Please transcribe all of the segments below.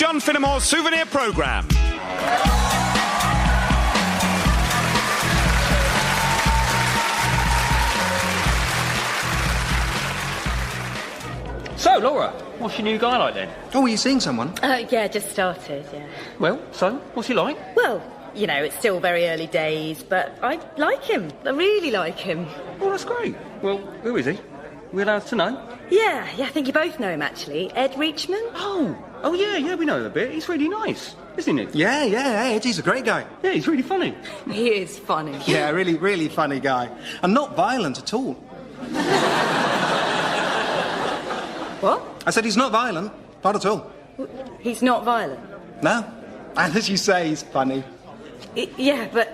John Finnemore's Souvenir programme. So, Laura, what's your new guy like then? Oh, are you seeing someone? Yeah, just started, yeah. Well, so, what's he like? Well, you know, it's still very early days, but I like him. I really like him. Oh, that's great. Well, who is he? We allowed to know? Yeah, I think you both know him, actually. Ed Reachman. Oh, yeah, we know him a bit. He's really nice, isn't he? Yeah, Ed, he's a great guy. Yeah, he's really funny. He is funny. Yeah, really, really funny guy. And not violent at all. What? I said he's not violent. Not at all. He's not violent? No. And as you say, he's funny. Yeah, but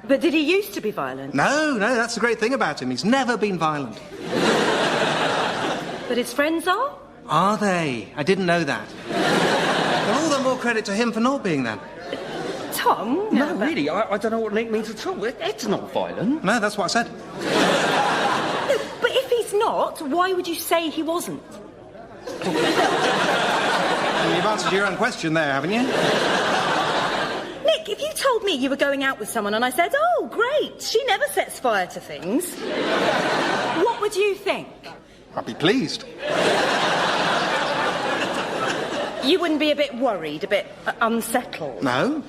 did he used to be violent? No, that's the great thing about him. He's never been violent. But his friends are? Are they? I didn't know that. Well, all the more credit to him for not being then. Tom? No, really, I don't know what Nick means at all. Ed's not violent. No, that's what I said. No, but if he's not, why would you say he wasn't? Well, you've answered your own question there, haven't you? Nick, if you told me you were going out with someone and I said, oh, great, she never sets fire to things, what would you think? I'd be pleased. You wouldn't be a bit worried, a bit unsettled? No?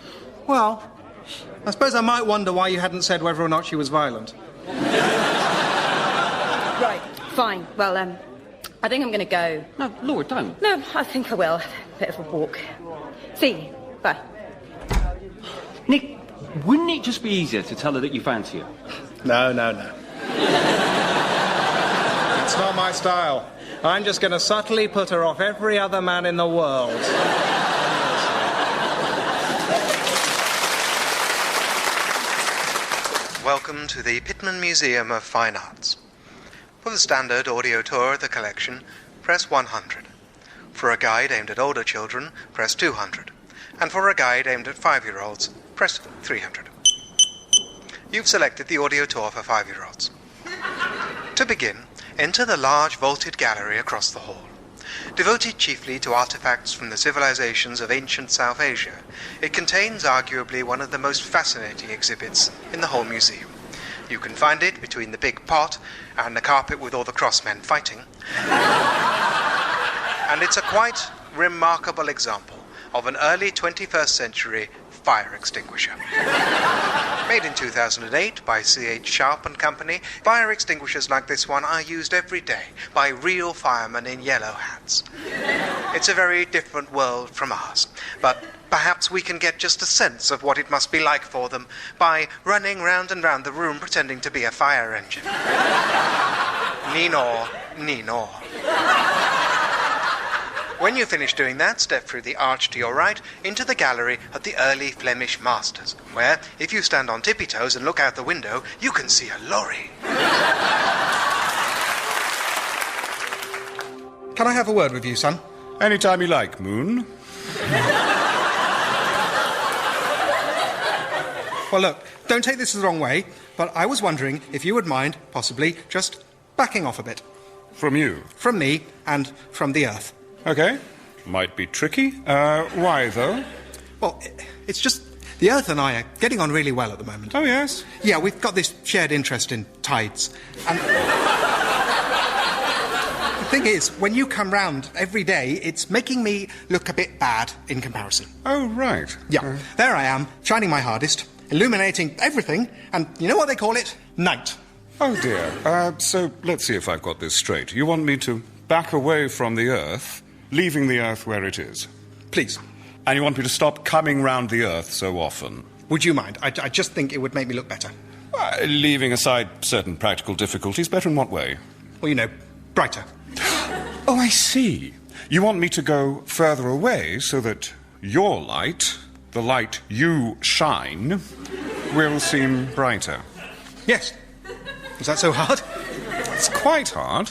Well, I suppose I might wonder why you hadn't said whether or not she was violent. Right, fine. Well, I think I'm going to go. No, Laura, don't. No, I think I will. A bit of a walk. See you. Bye. Nick, wouldn't it just be easier to tell her that you fancy her? No. It's not my style. I'm just going to subtly put her off every other man in the world. Welcome to the Pittman Museum of Fine Arts. For the standard audio tour of the collection, press 100. For a guide aimed at older children, press 200. And for a guide aimed at 5-year-olds, press 300. You've selected the audio tour for 5-year-olds. To begin, enter the large vaulted gallery across the hall. Devoted chiefly to artifacts from the civilizations of ancient South Asia, it contains arguably one of the most fascinating exhibits in the whole museum. You can find it between the big pot and the carpet with all the crossmen fighting. And it's a quite remarkable example of an early 21st century fire extinguisher. Made in 2008 by C.H. Sharp and Company, fire extinguishers like this one are used every day by real firemen in yellow hats. It's a very different world from ours, but perhaps we can get just a sense of what it must be like for them by running round and round the room pretending to be a fire engine. Ninor, ninor. When you finish doing that, step through the arch to your right into the gallery of the early Flemish masters, where, if you stand on tippy toes and look out the window, you can see a lorry. Can I have a word with you, son? Anytime you like, Moon. Well, look, don't take this the wrong way, but I was wondering if you would mind, possibly, just backing off a bit. From you? From me and from the Earth. OK. Might be tricky. Why, though? Well, it's just the Earth and I are getting on really well at the moment. Oh, yes? Yeah, we've got this shared interest in tides. And the thing is, when you come round every day, it's making me look a bit bad in comparison. Oh, right. Yeah, there I am, shining my hardest, illuminating everything, and you know what they call it? Night. Oh, dear. So let's see if I've got this straight. You want me to back away from the Earth, leaving the Earth where it is? Please. And you want me to stop coming round the Earth so often? Would you mind? I just think it would make me look better. Leaving aside certain practical difficulties, better in what way? Well, you know, brighter. Oh, I see. You want me to go further away so that your light, the light you shine, will seem brighter. Yes. Is that so hard? It's quite hard.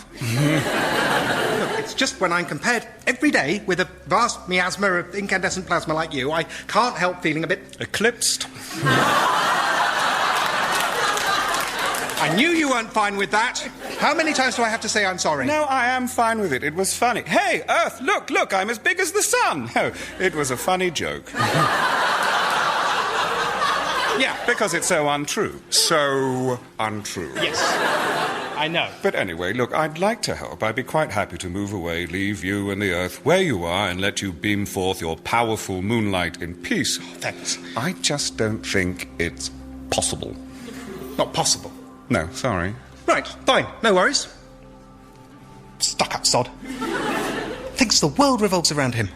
Look, it's just when I'm compared every day with a vast miasma of incandescent plasma like you, I can't help feeling a bit... Eclipsed. I knew you weren't fine with that. How many times do I have to say I'm sorry? No, I am fine with it. It was funny. Hey, Earth, look, I'm as big as the sun. Oh, it was a funny joke. Yeah, because it's so untrue. So untrue. Yes, I know. But anyway, look, I'd like to help. I'd be quite happy to move away, leave you and the Earth where you are, and let you beam forth your powerful moonlight in peace. Oh, thanks. I just don't think it's possible. Not possible. No, sorry. Right, fine, no worries. Stuck-up sod. Thinks the world revolves around him.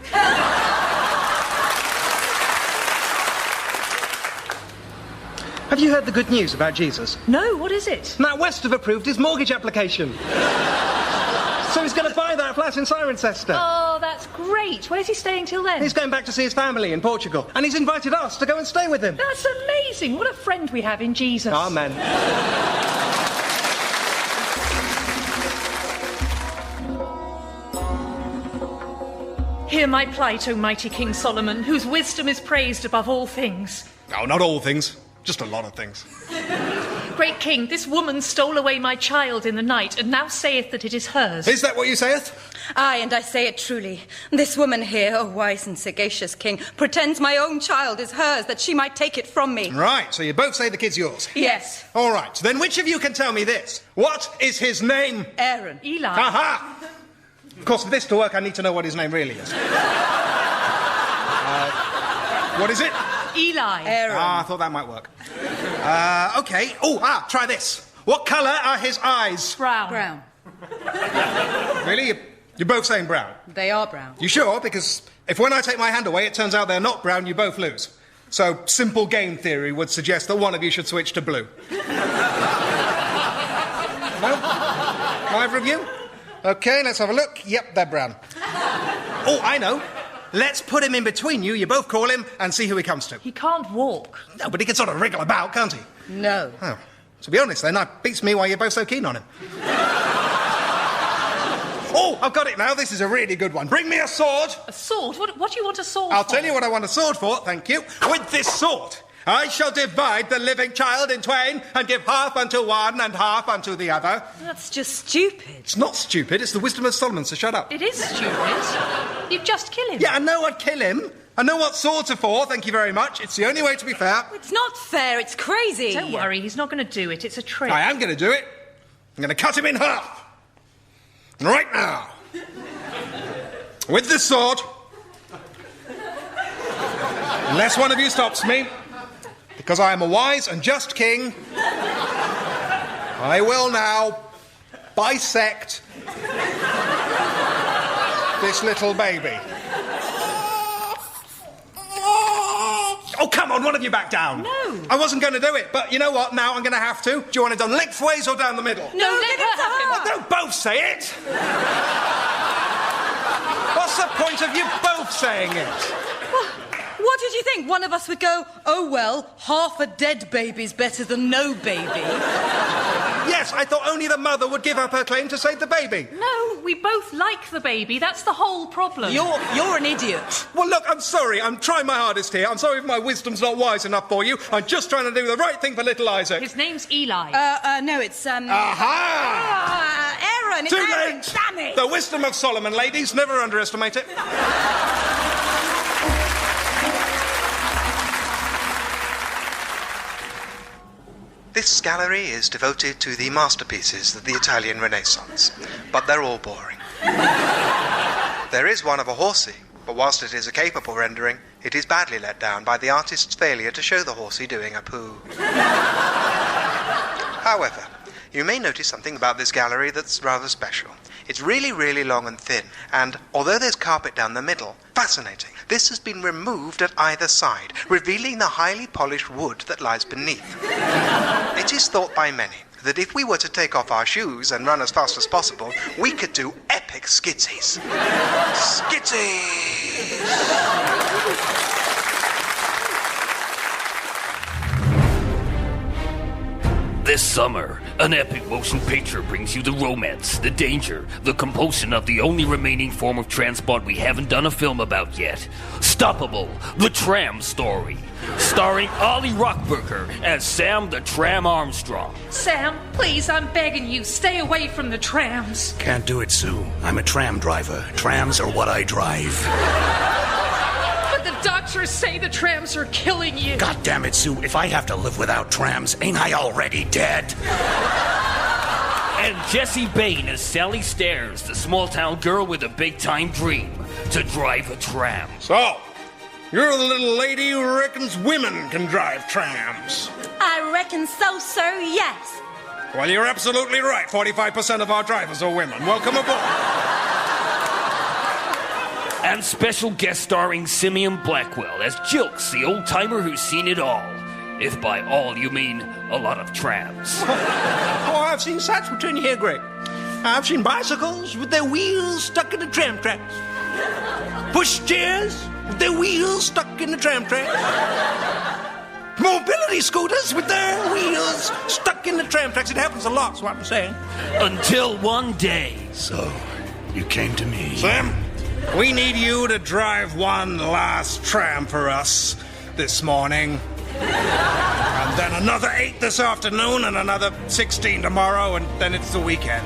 Have you heard the good news about Jesus? No, what is it? Matt West have approved his mortgage application. So he's going to buy that flat in Cirencester. Oh, that's great. Where's he staying till then? He's going back to see his family in Portugal. And he's invited us to go and stay with him. That's amazing. What a friend we have in Jesus. Amen. Hear my plight, O mighty King Solomon, whose wisdom is praised above all things. Oh, not all things. Just a lot of things. Great King, this woman stole away my child in the night, and now saith that it is hers. Is that what you saith? Aye, and I say it truly. This woman here, O wise and sagacious king, pretends my own child is hers, that she might take it from me. Right, so you both say the kid's yours. Yes. All right, then which of you can tell me this? What is his name? Aaron. Eli. Aha! Of course, for this to work, I need to know what his name really is. What is it? Eli. Aaron. Ah, I thought that might work. Okay. Try this. What colour are his eyes? Brown. Brown. Really? You're both saying brown? They are brown. You sure? Because if when I take my hand away it turns out they're not brown, you both lose. So simple game theory would suggest that one of you should switch to blue. No? Neither of you? Okay, let's have a look. Yep, they're brown. Oh, I know. Let's put him in between you. You both call him and see who he comes to. He can't walk. No, but he can sort of wriggle about, can't he? No. Oh, to be honest, then, that beats me why you're both so keen on him. Oh, I've got it now. This is a really good one. Bring me a sword. A sword? What do you want a sword I'll for? tell you what I want a sword for, thank you. With this sword, I shall divide the living child in twain and give half unto one and half unto the other. That's just stupid. It's not stupid, it's the wisdom of Solomon, so shut up. It is stupid. You'd just kill him. Yeah, I know I'd kill him. I know what swords are for, thank you very much. It's the only way to be fair. It's not fair, it's crazy. Don't worry, he's not going to do it. It's a trick. I am going to do it. I'm going to cut him in half. Right now. With this sword. Unless one of you stops me, because I am a wise and just king, I will now bisect this little baby. Oh, come on, one of you back down. No. I wasn't going to do it, but you know what? Now I'm going to have to. Do you want it done lengthways or down the middle? No, let her have him. Oh, don't both say it. What's the point of you both saying it? What did you think? One of us would go, oh, well, half a dead baby's better than no baby. Yes, I thought only the mother would give up her claim to save the baby. No, we both like the baby. That's the whole problem. You're an idiot. Well, look, I'm sorry. I'm trying my hardest here. I'm sorry if my wisdom's not wise enough for you. I'm just trying to do the right thing for little Isaac. His name's Eli. No, it's, Aha! Aaron. It's Too Aaron. late! Damn it! The wisdom of Solomon, ladies. Never underestimate it. This gallery is devoted to the masterpieces of the Italian Renaissance, but they're all boring. There is one of a horsey, but whilst it is a capable rendering, it is badly let down by the artist's failure to show the horsey doing a poo. However, you may notice something about this gallery that's rather special. It's really, really long and thin, and although there's carpet down the middle, fascinating, this has been removed at either side, revealing the highly polished wood that lies beneath. It is thought by many that if we were to take off our shoes and run as fast as possible, we could do epic skitties. Skitties! This summer, an epic motion picture brings you the romance, the danger, the compulsion of the only remaining form of transport we haven't done a film about yet. Stoppable, the Tram Story. Starring Ollie Rockberger as Sam the Tram Armstrong. Sam, please, I'm begging you, stay away from the trams. Can't do it, Sue. I'm a tram driver. Trams are what I drive. But the doctors say the trams are killing you. God damn it, Sue. If I have to live without trams, ain't I already dead? And Jessie Bain as Sally Stairs, the small-town girl with a big-time dream to drive a tram. So, you're the little lady who reckons women can drive trams. I reckon so, sir, yes. Well, you're absolutely right. 45% of our drivers are women. Welcome aboard. And special guest starring Simeon Blackwell as Jilks, the old-timer who's seen it all. If by all you mean a lot of trams. Oh, I've seen such between here, Greg. I've seen bicycles with their wheels stuck in the tram tracks. Pushchairs with their wheels stuck in the tram tracks. Mobility scooters with their wheels stuck in the tram tracks. It happens a lot, is what I'm saying. Until one day. So, you came to me. Sam, we need you to drive one last tram for us this morning. And then another 8 this afternoon and another 16 tomorrow, and then it's the weekend.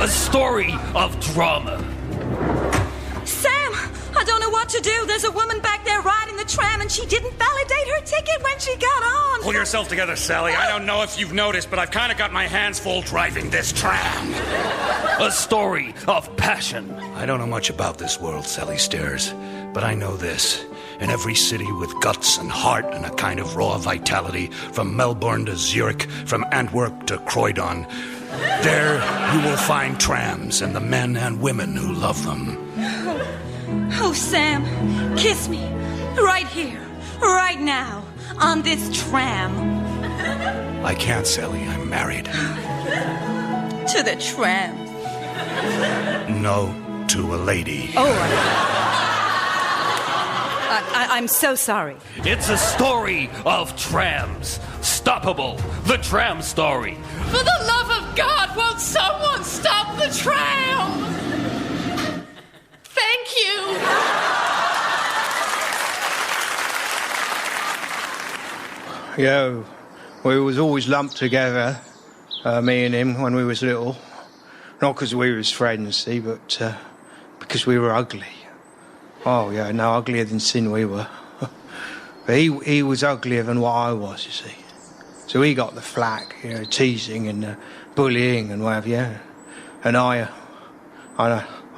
A story of drama. Sam, I don't know what to do. There's a woman back there riding the tram and she didn't validate her ticket when she got on. Pull yourself together, Sally. I don't know if you've noticed, but I've kind of got my hands full driving this tram. A story of passion. I don't know much about this world, Sally Stairs, but I know this. In every city with guts and heart and a kind of raw vitality, from Melbourne to Zurich, from Antwerp to Croydon, there you will find trams and the men and women who love them. Oh, Sam, kiss me. Right here, right now, on this tram. I can't, Sally. I'm married. To the tram. No, to a lady. Oh, I'm so sorry. It's a story of trams. Stoppable, the Tram Story. For the love of God, won't someone stop the tram? Thank you. Yeah, we was always lumped together, me and him, when we was little. Not because we was friends, see, but because we were ugly. Oh, yeah, no uglier than sin we were. But he was uglier than what I was, you see. So he got the flack, you know, teasing and bullying and what have you. And I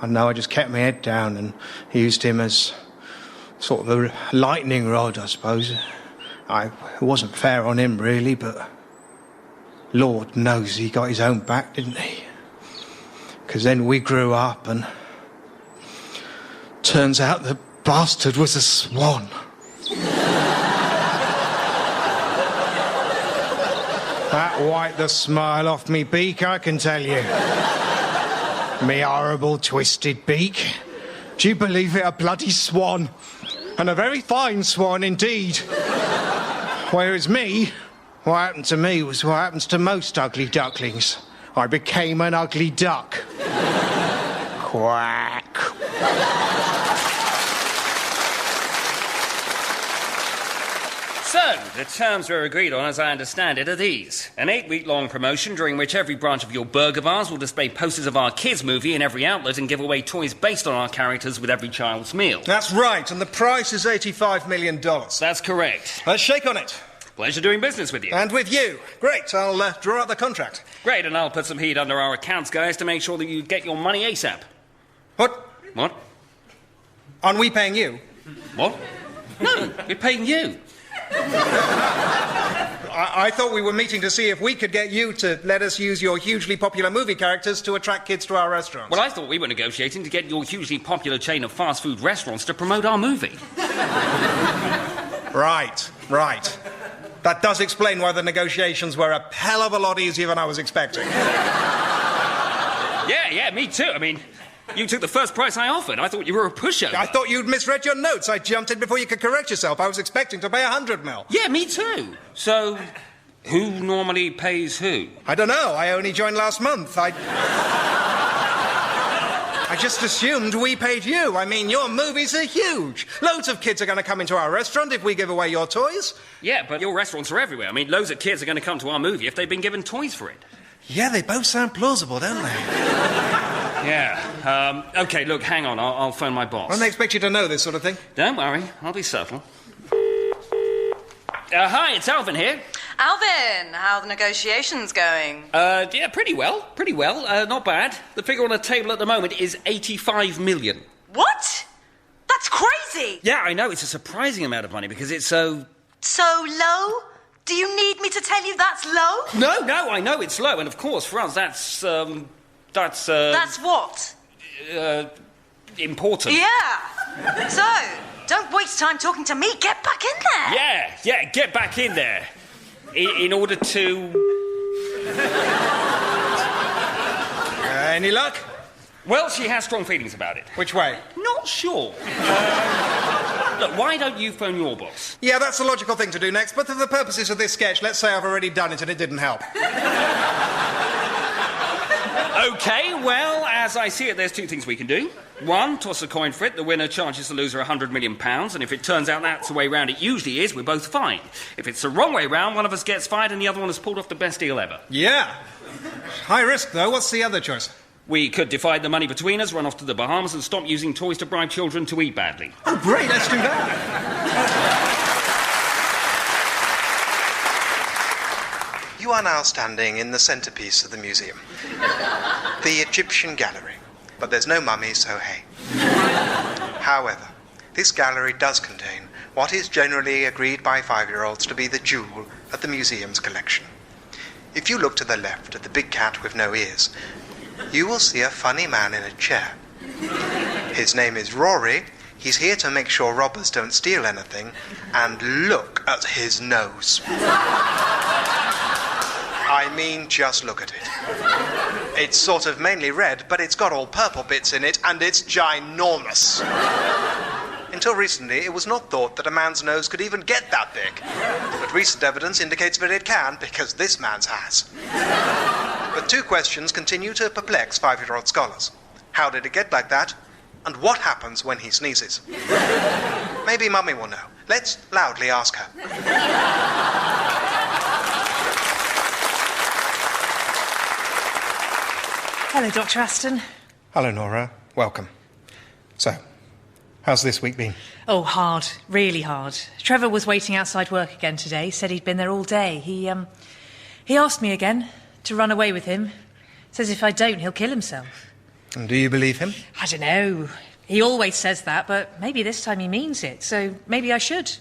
know I just kept my head down and used him as sort of a lightning rod, I suppose. It wasn't fair on him, really, but Lord knows he got his own back, didn't he? Because then we grew up and turns out the bastard was a swan. That wiped the smile off me beak, I can tell you. Me horrible twisted beak. Do you believe it, a bloody swan? And a very fine swan indeed. Whereas me, what happened to me was what happens to most ugly ducklings. I became an ugly duck. Quack. So, the terms were agreed on, as I understand it, are these. An 8-week-long promotion during which every branch of your burger bars will display posters of our kids' movie in every outlet and give away toys based on our characters with every child's meal. That's right, and the price is $85 million. That's correct. Let's shake on it. Pleasure doing business with you. And with you. Great, I'll draw out the contract. Great, and I'll put some heat under our accounts guys to make sure that you get your money ASAP. What? What? Aren't we paying you? What? No, we're paying you. I thought we were meeting to see if we could get you to let us use your hugely popular movie characters to attract kids to our restaurants. Well, I thought we were negotiating to get your hugely popular chain of fast food restaurants to promote our movie. Right. That does explain why the negotiations were a hell of a lot easier than I was expecting. Yeah, me too. I mean, you took the first price I offered. I thought you were a pushover. I thought you'd misread your notes. I jumped in before you could correct yourself. I was expecting to pay $100 million. Yeah, me too. So, Who normally pays who? I don't know. I only joined last month. I just assumed we paid you. I mean, your movies are huge. Loads of kids are going to come into our restaurant if we give away your toys. Yeah, but your restaurants are everywhere. I mean, loads of kids are going to come to our movie if they've been given toys for it. Yeah, they both sound plausible, don't they? Yeah. OK, look, hang on. I'll phone my boss. Don't they expect you to know this sort of thing? Don't worry. I'll be subtle. Hi, it's Alvin here. Alvin, how are the negotiations going? Yeah, pretty well. Pretty well. Not bad. The figure on the table at the moment is 85 million. What? That's crazy! Yeah, I know. It's a surprising amount of money because it's so... So low? Do you need me to tell you that's low? No, I know it's low. And of course, for us, that's That's what? Important. Yeah. So, don't waste time talking to me. Get back in there. Yeah, get back in there. In order to... Any luck? Well, she has strong feelings about it. Which way? Not sure. Look, why don't you phone your boss? Yeah, that's the logical thing to do next, but for the purposes of this sketch, let's say I've already done it and it didn't help. OK, well, as I see it, there's two things we can do. One, toss a coin for it. The winner charges the loser £100 million, and if it turns out that's the way round it usually is, we're both fine. If it's the wrong way round, one of us gets fired and the other one has pulled off the best deal ever. Yeah. High risk, though. What's the other choice? We could divide the money between us, run off to the Bahamas and stop using toys to bribe children to eat badly. Oh, great. Let's do that. You are now standing in the centrepiece of the museum, the Egyptian gallery. But there's no mummy, so hey. However, this gallery does contain what is generally agreed by 5-year-olds to be the jewel of the museum's collection. If you look to the left at the big cat with no ears, you will see a funny man in a chair. His name is Lawry. He's here to make sure robbers don't steal anything. And look at his nose. I mean, just look at it. It's sort of mainly red, but it's got all purple bits in it, and it's ginormous. Until recently, it was not thought that a man's nose could even get that big. But recent evidence indicates that it can, because this man's has. But two questions continue to perplex 5-year-old scholars. How did it get like that? And what happens when he sneezes? Maybe Mummy will know. Let's loudly ask her. Hello, Dr. Aston. Hello, Nora. Welcome. So, how's this week been? Oh, hard. Really hard. Trevor was waiting outside work again today. Said he'd been there all day. He asked me again to run away with him. Says if I don't, he'll kill himself. And do you believe him? I don't know. He always says that, but maybe this time he means it, so maybe I should.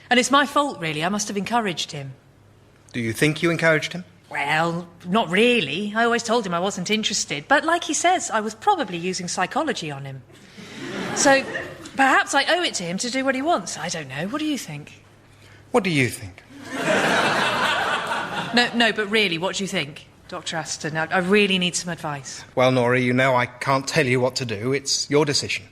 And it's my fault, really. I must have encouraged him. Do you think you encouraged him? Well, not really. I always told him I wasn't interested. But like he says, I was probably using psychology on him. So perhaps I owe it to him to do what he wants. I don't know. What do you think? What do you think? No, but really, what do you think, Dr. Aston? I really need some advice. Well, Nora, you know I can't tell you what to do. It's your decision.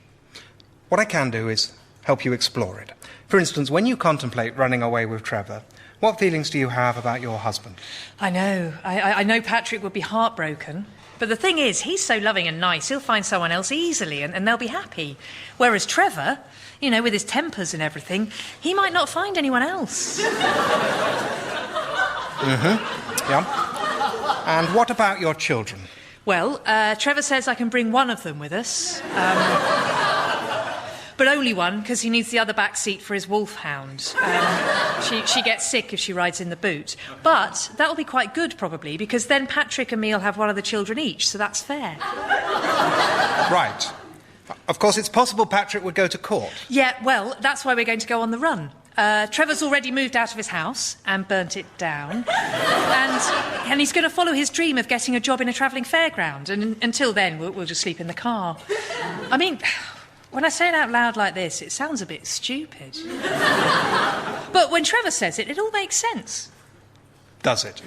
What I can do is help you explore it. For instance, when you contemplate running away with Trevor, what feelings do you have about your husband? I know. I know Patrick would be heartbroken. But the thing is, he's so loving and nice, he'll find someone else easily and they'll be happy. Whereas Trevor, you know, with his tempers and everything, he might not find anyone else. Yeah. And what about your children? Well, Trevor says I can bring one of them with us. But only one, because he needs the other back seat for his wolfhound. She gets sick if she rides in the boot. But that'll be quite good, probably, because then Patrick and me will have one of the children each, so that's fair. Right. Of course, it's possible Patrick would go to court. Yeah, well, that's why we're going to go on the run. Trevor's already moved out of his house and burnt it down. And he's going to follow his dream of getting a job in a travelling fairground. And until then, we'll just sleep in the car. I mean, when I say it out loud like this, it sounds a bit stupid. But when Trevor says it, it all makes sense. Does it?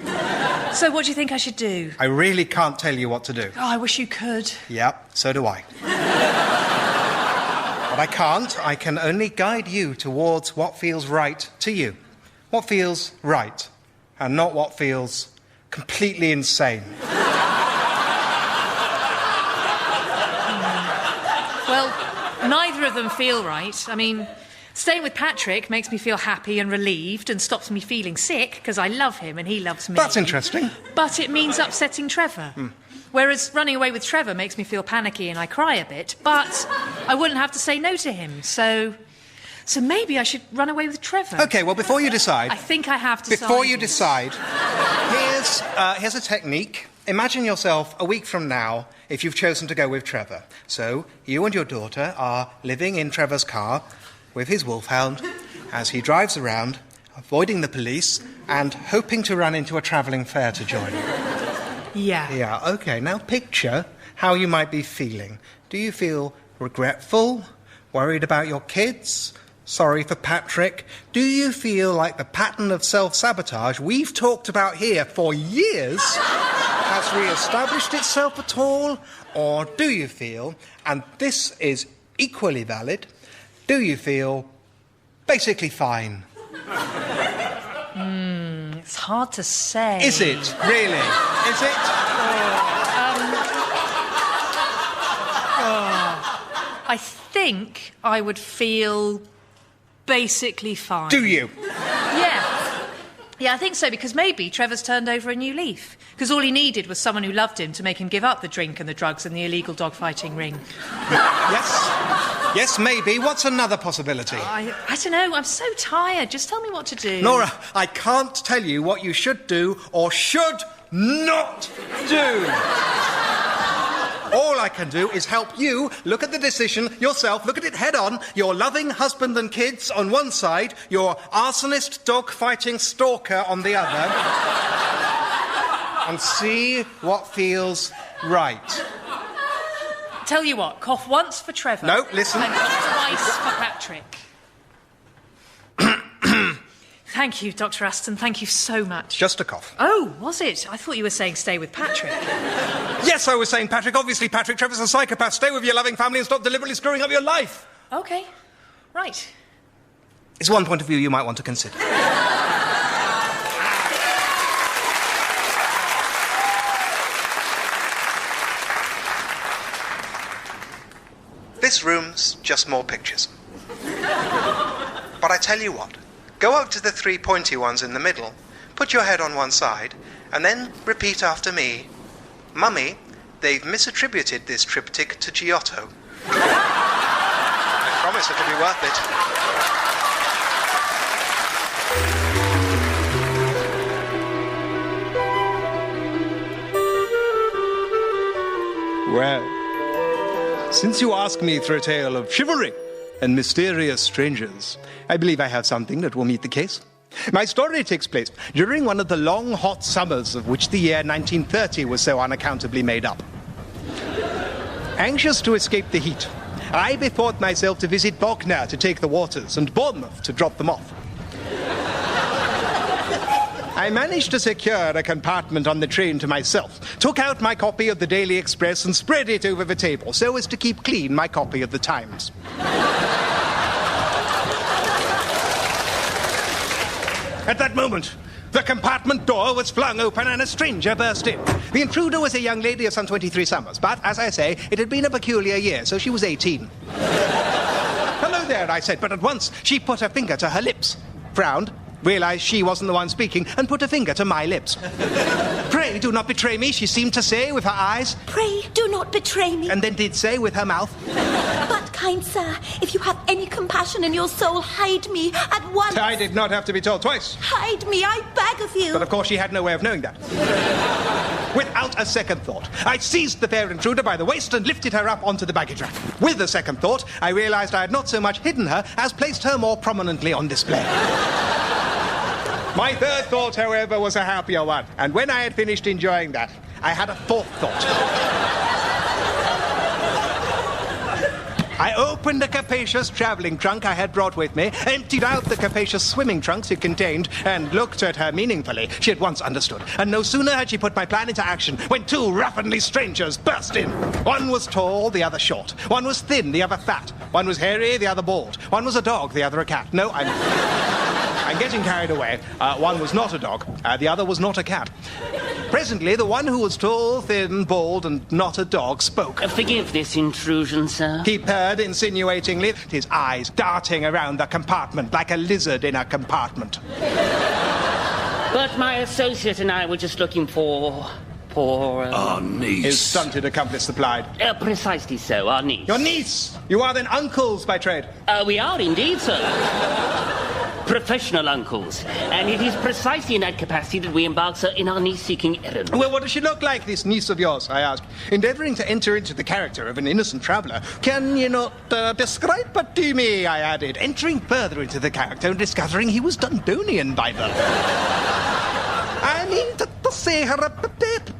So what do you think I should do? I really can't tell you what to do. Oh, I wish you could. Yep, so do I. But I can't. I can only guide you towards what feels right to you. What feels right and not what feels completely insane. Well, neither of them feel right. I mean, staying with Patrick makes me feel happy and relieved and stops me feeling sick because I love him and he loves me. That's interesting. But it means upsetting Trevor. Whereas running away with Trevor makes me feel panicky and I cry a bit, but I wouldn't have to say no to him, so maybe I should run away with Trevor. OK, well, before you decide... I think I have decided. Before you decide, here's a technique. Imagine yourself a week from now if you've chosen to go with Trevor. So, you and your daughter are living in Trevor's car with his wolfhound as he drives around, avoiding the police and hoping to run into a travelling fair to join you. Yeah. Yeah, OK. Now picture how you might be feeling. Do you feel regretful, worried about your kids, sorry for Patrick? Do you feel like the pattern of self-sabotage we've talked about here for years has re-established itself at all? Or do you feel, and this is equally valid, do you feel basically fine? It's hard to say. Is it? Really? Is it? I think I would feel basically fine. Do you? Yeah. Yeah, I think so, because maybe Trevor's turned over a new leaf. Because all he needed was someone who loved him to make him give up the drink and the drugs and the illegal dogfighting ring. Yes, maybe. What's another possibility? I don't know. I'm so tired. Just tell me what to do. Nora, I can't tell you what you should do or should not do. All I can do is help you look at the decision yourself, look at it head on, your loving husband and kids on one side, your arsonist, dog-fighting stalker on the other, and see what feels right. Tell you what, cough once for Trevor. No, listen. And twice for Patrick. Thank you, Dr. Aston. Thank you so much. Just a cough. Oh, was it? I thought you were saying stay with Patrick. Yes, I was saying Patrick. Obviously, Patrick. Trevor's a psychopath. Stay with your loving family and stop deliberately screwing up your life. OK. Right. It's one point of view you might want to consider. This room's just more pictures. But I tell you what, go up to the three pointy ones in the middle, put your head on one side, and then repeat after me. Mummy, they've misattributed this triptych to Giotto. I promise it'll be worth it. Well, since you ask me for a tale of chivalry and mysterious strangers, I believe I have something that will meet the case. My story takes place during one of the long, hot summers of which the year 1930 was so unaccountably made up. Anxious to escape the heat, I bethought myself to visit Bognor to take the waters and Bournemouth to drop them off. I managed to secure a compartment on the train to myself, took out my copy of the Daily Express and spread it over the table so as to keep clean my copy of the Times. At that moment, the compartment door was flung open and a stranger burst in. The intruder was a young lady of some 23 summers, but, as I say, it had been a peculiar year, so she was 18. Hello there, I said, but at once she put her finger to her lips, frowned, realised she wasn't the one speaking, and put a finger to my lips. Pray do not betray me, she seemed to say with her eyes. Pray do not betray me. And then did say with her mouth. But, kind sir, if you have any compassion in your soul, hide me at once. I did not have to be told twice. Hide me, I beg of you. But of course she had no way of knowing that. Without a second thought, I seized the fair intruder by the waist and lifted her up onto the baggage rack. With a second thought, I realised I had not so much hidden her as placed her more prominently on display. My third thought, however, was a happier one, and when I had finished enjoying that, I had a fourth thought. I opened a capacious travelling trunk I had brought with me, emptied out the capacious swimming trunks it contained, and looked at her meaningfully. She at once understood, and no sooner had she put my plan into action when two ruffianly strangers burst in. One was tall, the other short. One was thin, the other fat. One was hairy, the other bald. One was a dog, the other a cat. No, I and getting carried away. One was not a dog, the other was not a cat. Presently, the one who was tall, thin, bald, and not a dog spoke. Forgive this intrusion, sir. He purred insinuatingly, his eyes darting around the compartment like a lizard in a compartment. But my associate and I were just looking for... Our niece. His stunted accomplice supplied. Precisely so, our niece. Your niece? You are then uncles by trade? We are indeed, sir. Professional uncles. And it is precisely in that capacity that we embark, sir, in our niece-seeking errand. Well, what does she look like, this niece of yours, I asked, endeavouring to enter into the character of an innocent traveller. Can you not describe her to me, I added, entering further into the character and discovering he was Dundonian by birth. I mean, to say her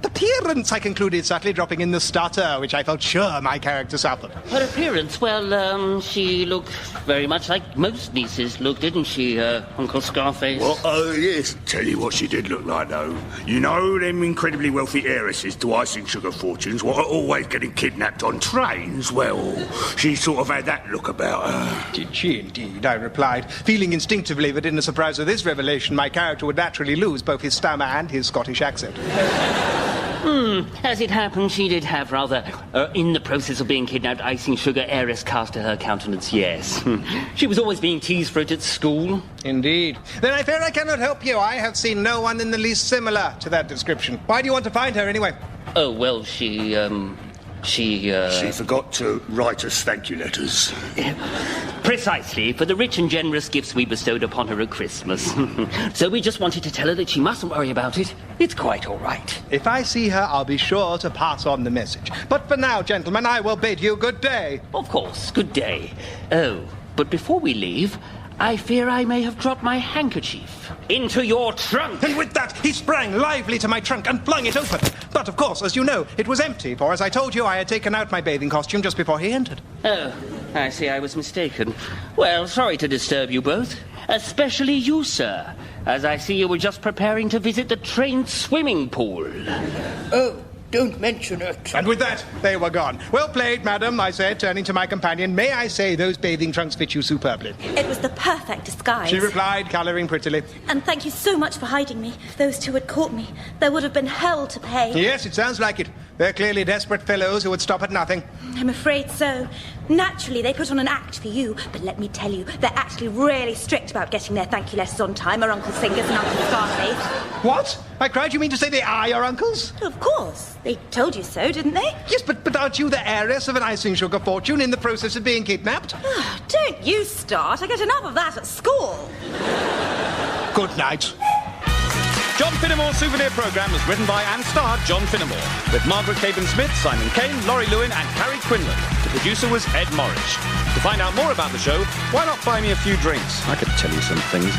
appearance, I concluded, subtly dropping in the stutter, which I felt sure my character suffered. Her appearance, well, she looked very much like most nieces look, didn't she, Uncle Scarface? Well, yes. Tell you what she did look like, though. You know them incredibly wealthy heiresses to icing sugar fortunes what are always getting kidnapped on trains? Well, she sort of had that look about her. Did she indeed, I replied, feeling instinctively that in the surprise of this revelation my character would naturally lose both his stammer and his Scottish accent. As it happened, she did have rather, in the process of being kidnapped, icing sugar heiress cast to her countenance, yes. She was always being teased for it at school. Indeed. Then I fear I cannot help you. I have seen no one in the least similar to that description. Why do you want to find her, anyway? Oh, well, she forgot to write us thank you letters. Precisely, for the rich and generous gifts we bestowed upon her at Christmas. So we just wanted to tell her that she mustn't worry about it. It's quite all right. If I see her, I'll be sure to pass on the message. But for now, gentlemen, I will bid you good day. Of course, good day. Oh, but before we leave, I fear I may have dropped my handkerchief into your trunk. And with that, he sprang lively to my trunk and flung it open. But, of course, as you know, it was empty, for as I told you, I had taken out my bathing costume just before he entered. Oh, I see I was mistaken. Well, sorry to disturb you both. Especially you, sir, as I see you were just preparing to visit the train swimming pool. Oh, don't mention it. And with that, they were gone. Well played, madam, I said, turning to my companion. May I say those bathing trunks fit you superbly? It was the perfect disguise. She replied, colouring prettily. And thank you so much for hiding me. Those two had caught me. There would have been hell to pay. Yes, it sounds like it. They're clearly desperate fellows who would stop at nothing. I'm afraid so. Naturally, they put on an act for you, but let me tell you, they're actually really strict about getting their thank you letters on time, our Uncle Fingers and Uncle Scarface. What? I cried, you mean to say they are your uncles? Of course. They told you so, didn't they? Yes, but aren't you the heiress of an icing sugar fortune in the process of being kidnapped? Don't you start. I get enough of that at school. Good night. John Finnemore Souvenir programme was written by and starred John Finnemore, with Margaret Cabourn-Smith, Simon Kane, Lawry, Lewin and Carrie Quinlan. The producer was Ed Morris. To find out more about the show, why not buy me a few drinks? I could tell you some things.